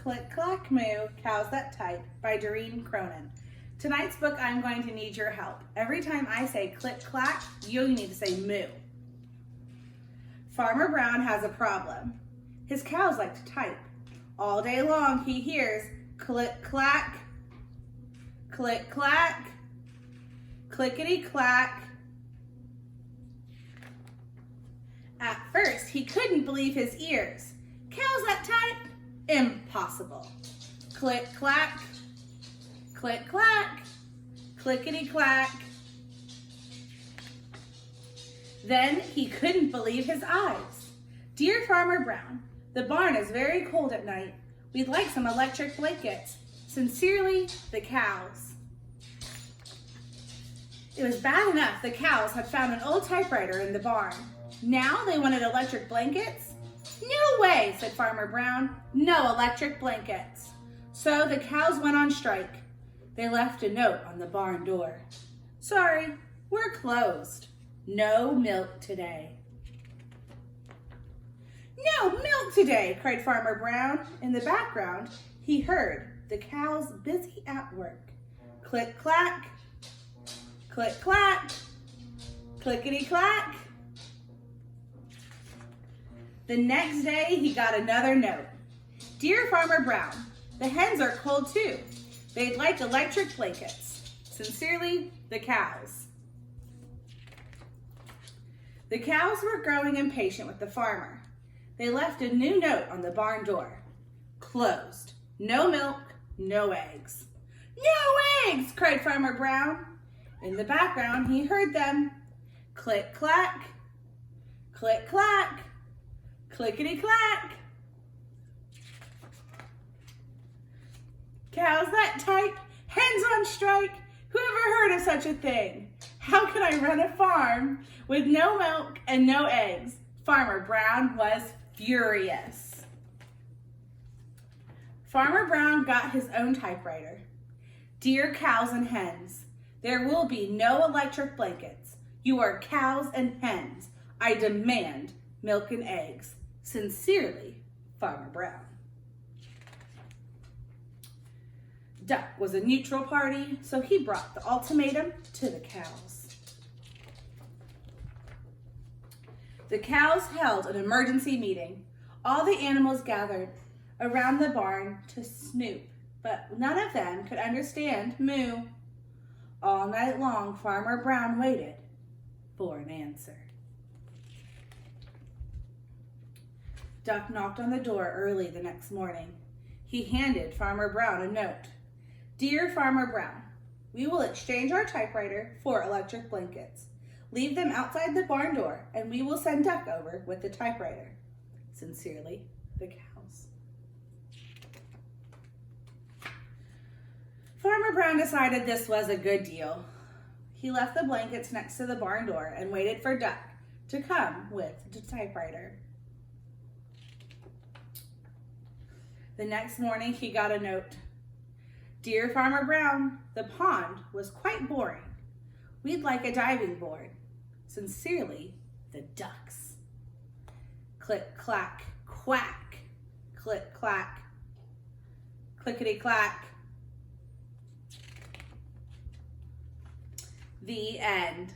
Click, Clack, Moo, Cows That Type by Doreen, Cronin. Tonight's book, I'm going to need your help. Every time I say click, clack, you need to say moo. Farmer Brown has a problem. His cows like to type. All day long he hears click, clack, click, clack, clickety, clack. At first, he couldn't believe his ears. Cows that type? Impossible. Click, clack, click, clack, clickety, clack. Then he couldn't believe his eyes. Dear Farmer Brown, the barn is very cold at night. We'd like some electric blankets. Sincerely, the cows. It was bad enough the cows had found an old typewriter in the barn. Now they wanted electric blankets? No way, said Farmer Brown. No electric blankets. So the cows went on strike. They left a note on the barn door. Sorry, we're closed. No milk today. No milk today, cried Farmer Brown. In the background, he heard the cows busy at work. Click, clack, click, clack, clickety, clack. The next day, he got another note. Dear Farmer Brown, the hens are cold too. They'd like electric blankets. Sincerely, the cows. The cows were growing impatient with the farmer. They left a new note on the barn door. Closed. No milk, no eggs. No eggs, cried Farmer Brown. In the background, he heard them. Click, clack, click, clack, clickety, clack. Cows that type, hens on strike. Who ever heard of such a thing? How can I run a farm with no milk and no eggs? Farmer Brown was furious. Farmer Brown got his own typewriter. Dear cows and hens, there will be no electric blankets. You are cows and hens. I demand milk and eggs. Sincerely, Farmer Brown. Duck was a neutral party, so he brought the ultimatum to the cows. The cows held an emergency meeting. All the animals gathered around the barn to snoop, but none of them could understand moo. All night long, Farmer Brown waited for an answer. Duck knocked on the door early the next morning. He handed Farmer Brown a note. Dear Farmer Brown, we will exchange our typewriter for electric blankets. Leave them outside the barn door and we will send Duck over with the typewriter. Sincerely, the cows. Farmer Brown decided this was a good deal. He left the blankets next to the barn door and waited for Duck to come with the typewriter. The next morning, he got a note. Dear Farmer Brown, the pond was quite boring. We'd like a diving board. Sincerely, the ducks. Click, clack, quack. Click, clack. Clickety, clack. The end.